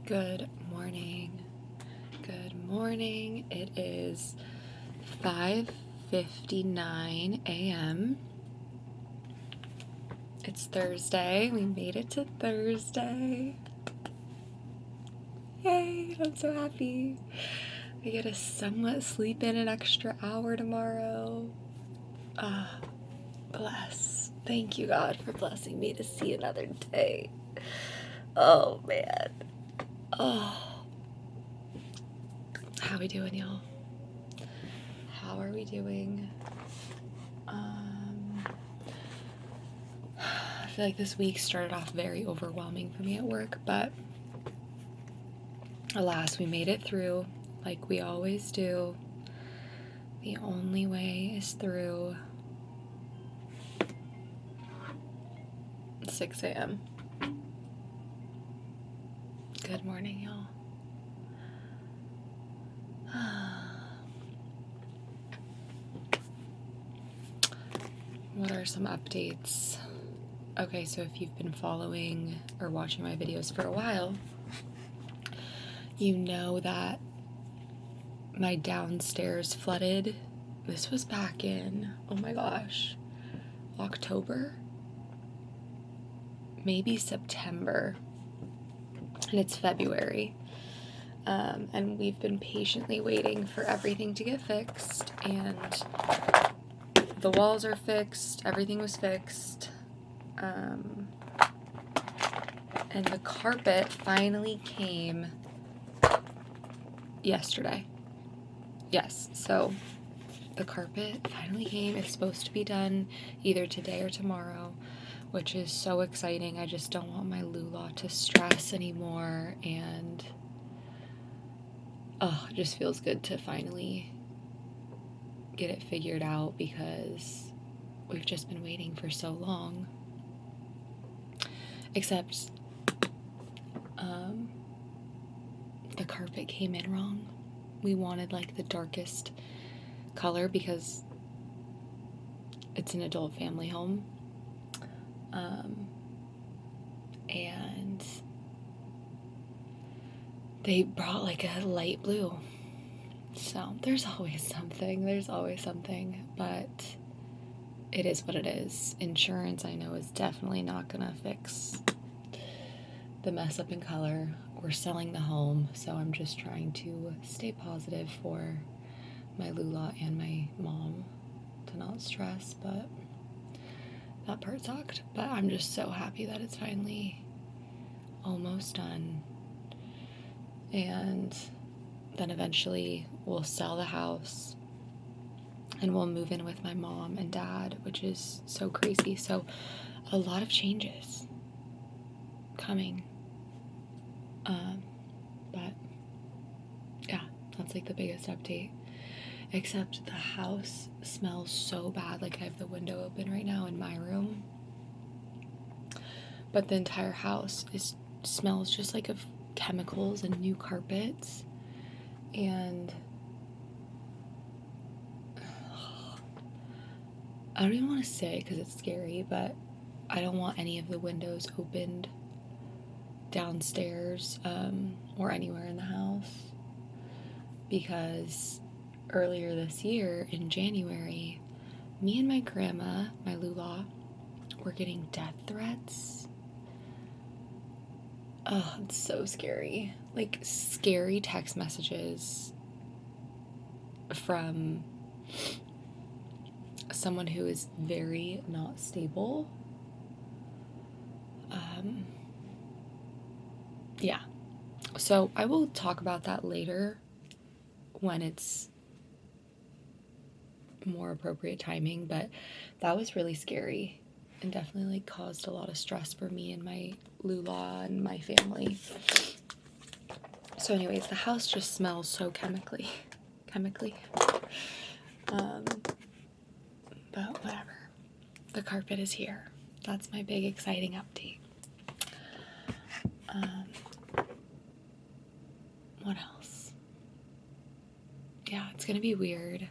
Good morning. Good morning. It is 5:59 a.m. It's Thursday. We made it to Thursday. Yay, I'm so happy. I get to somewhat sleep in an extra hour tomorrow. Bless. Thank you, God, for blessing me to see another day. Oh, man. Oh. How we doing, y'all? How are we doing? I feel like this week started off very overwhelming for me at work, but alas, we made it through like we always do. The only way is through. 6 a.m. Good morning, y'all. What are some updates? Okay, so if you've been following or watching my videos for a while, you know that my downstairs flooded. This was back in, oh my gosh, October? Maybe September. And it's February. And we've been patiently waiting for everything to get fixed, and the walls are fixed, everything was fixed, and the carpet finally came yesterday. Yes, so the carpet finally came. It's supposed to be done either today or tomorrow, which is so exciting. I just don't want my Lola to stress anymore, and it just feels good to finally get it figured out because we've just been waiting for so long. Except the carpet came in wrong. We wanted like the darkest color because it's an adult family home. And they brought like a light blue. So there's always something, but it is what it is. Insurance, I know, is definitely not gonna fix the mess up in color. We're selling the home, so I'm just trying to stay positive for my Lola and my mom to not stress, but that part sucked. But I'm just so happy that it's finally almost done. And then eventually we'll sell the house and we'll move in with my mom and dad, which is so crazy. So a lot of changes coming. But yeah, that's like the biggest update. Except the house smells so bad. Like I have the window open right now in my room. But the entire house smells just like of chemicals and new carpets. And I don't even want to say because it's scary, but I don't want any of the windows opened downstairs or anywhere in the house, because earlier this year in January, me and my grandma, my Lola, were getting death threats. Oh, it's so scary. Like scary text messages from someone who is very not stable. Yeah. So I will talk about that later when it's more appropriate timing, but that was really scary and definitely like caused a lot of stress for me and my Lola and my family. So anyways, the house just smells so chemically. But whatever. The carpet is here. That's my big exciting update. What else? Yeah, it's gonna be weird.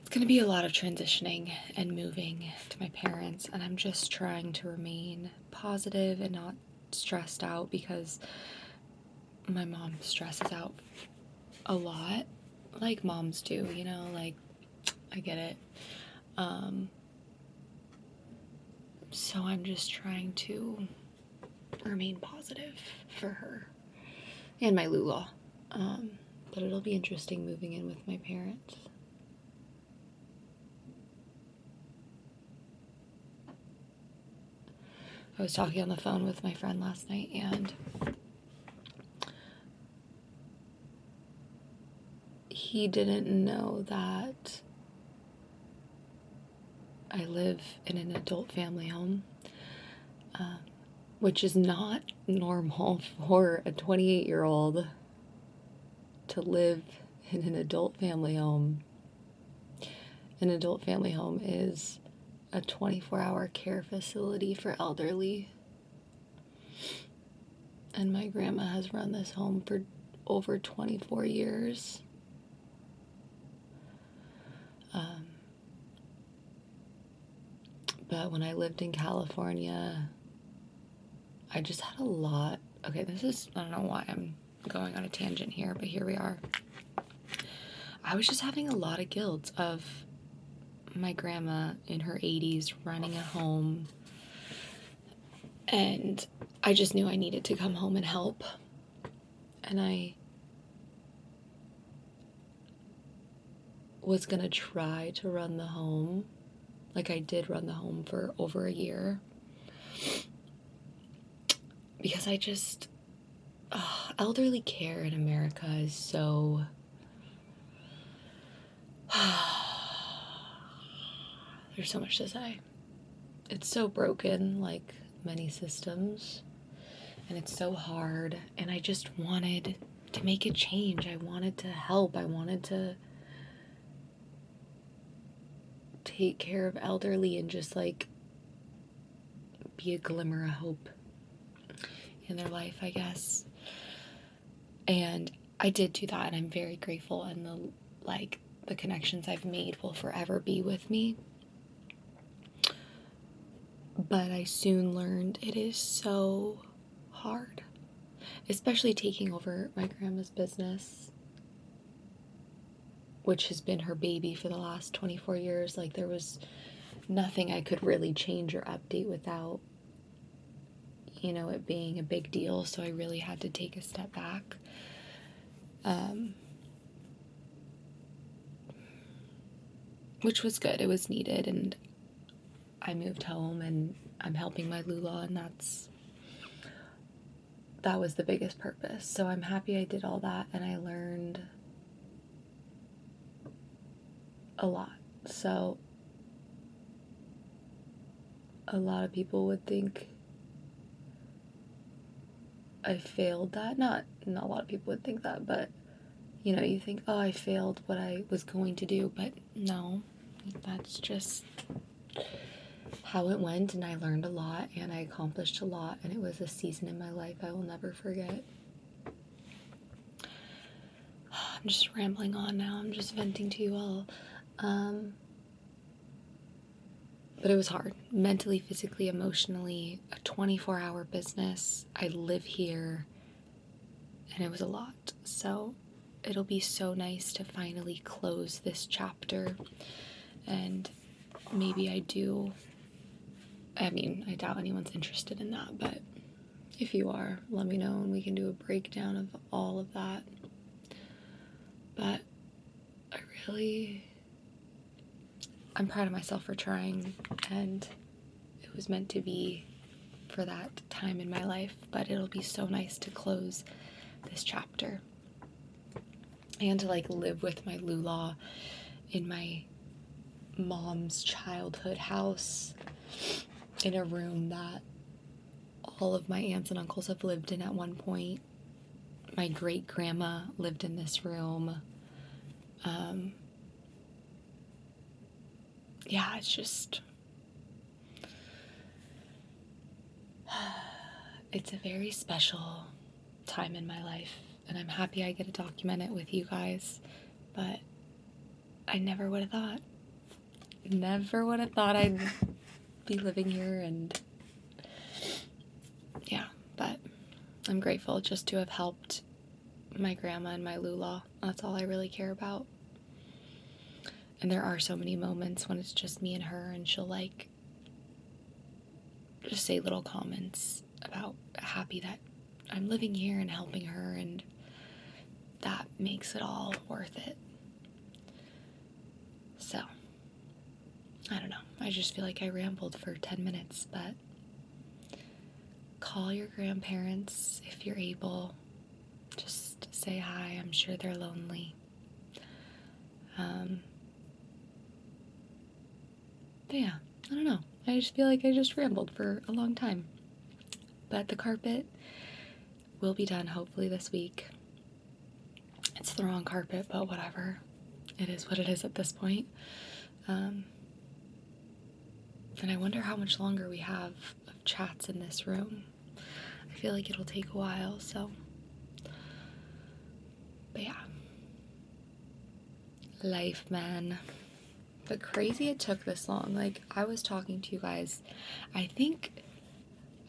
It's gonna be a lot of transitioning and moving to my parents, and I'm just trying to remain positive and not stressed out because my mom stresses out a lot, like moms do, you know, like, I get it. So I'm just trying to remain positive for her and my Lula. But it'll be interesting moving in with my parents. I was talking on the phone with my friend last night, and he didn't know that I live in an adult family home, which is not normal for a 28-year-old to live in an adult family home. An adult family home is a 24-hour care facility for elderly. And my grandma has run this home for over 24 years. But when I lived in California, I just had a lot. Okay, I don't know why I'm going on a tangent here, but here we are. I was just having a lot of guilt of my grandma in her 80s running a home, and I just knew I needed to come home and help. And I was gonna try to run the home. Like, I did run the home for over a year. Because I just, elderly care in America is so, there's so much to say. It's so broken, like many systems, and it's so hard, and I just wanted to make a change. I wanted to help. I wanted to take care of elderly and just, like, be a glimmer of hope in their life, I guess. And I did do that, and I'm very grateful, and the connections I've made will forever be with me. But I soon learned it is so hard, especially taking over my grandma's business, which has been her baby for the last 24 years. Like, there was nothing I could really change or update without, it being a big deal. So I really had to take a step back. Which was good. It was needed. And I moved home, and I'm helping my Lula, and that was the biggest purpose. So I'm happy I did all that, and I learned a lot. So a lot of people would think I failed that. Not a lot of people would think that, but you think, oh, I failed what I was going to do, but no, that's just how it went, and I learned a lot, and I accomplished a lot, and it was a season in my life I will never forget. I'm just rambling on now. I'm just venting to you all. But it was hard, mentally, physically, emotionally, a 24-hour business. I live here, and it was a lot. So it'll be so nice to finally close this chapter, and maybe I doubt anyone's interested in that, but if you are, let me know, and we can do a breakdown of all of that. But I'm proud of myself for trying, and it was meant to be for that time in my life, but it'll be so nice to close this chapter and to live with my Lula in my mom's childhood house, in a room that all of my aunts and uncles have lived in at one point. My great grandma lived in this room. Yeah, it's a very special time in my life, and I'm happy I get to document it with you guys, but I never would have thought I'd be living here, and yeah, but I'm grateful just to have helped my grandma and my Lola. That's all I really care about. And there are so many moments when it's just me and her, and she'll like just say little comments about happy that I'm living here and helping her, and that makes it all worth it. So, I don't know. I just feel like I rambled for 10 minutes, but call your grandparents if you're able. Just say hi. I'm sure they're lonely. But yeah, I don't know. I just feel like I just rambled for a long time. But the carpet will be done hopefully this week. It's the wrong carpet, but whatever. It is what it is at this point. And I wonder how much longer we have of chats in this room. I feel like it'll take a while, so. But yeah. Life, man. But crazy it took this long. Like, I was talking to you guys. I think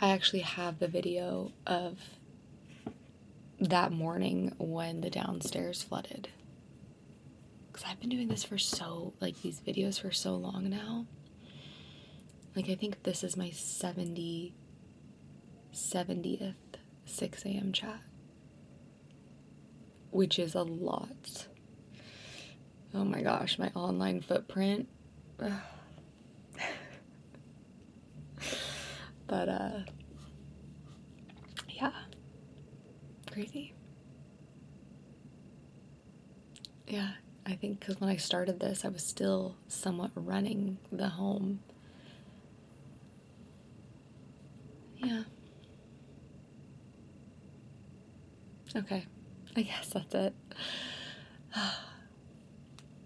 I actually have the video of that morning when the downstairs flooded. Because I've been doing this for these videos for so long now. Like, I think this is my 70th 6 a.m. chat. Which is a lot. Oh my gosh, my online footprint. But, yeah. Crazy. Yeah, I think because when I started this, I was still somewhat running the home. Yeah. Okay, I guess that's it.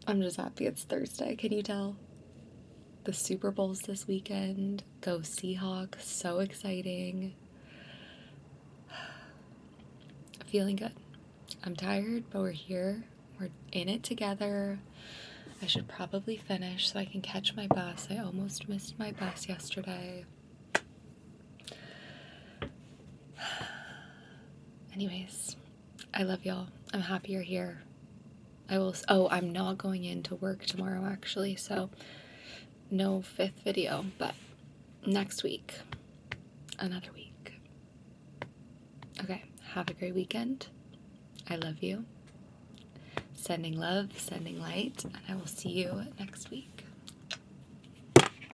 I'm just happy it's Thursday, can you tell? The Super Bowl's this weekend. Go Seahawks, so exciting. Feeling good. I'm tired, but we're here. We're in it together. I should probably finish so I can catch my bus. I almost missed my bus yesterday. Anyways, I love y'all. I'm happy you're here. I'm not going into work tomorrow actually, so no 5th video, but next week, another week. Okay, have a great weekend. I love you. Sending love, sending light, and I will see you next week.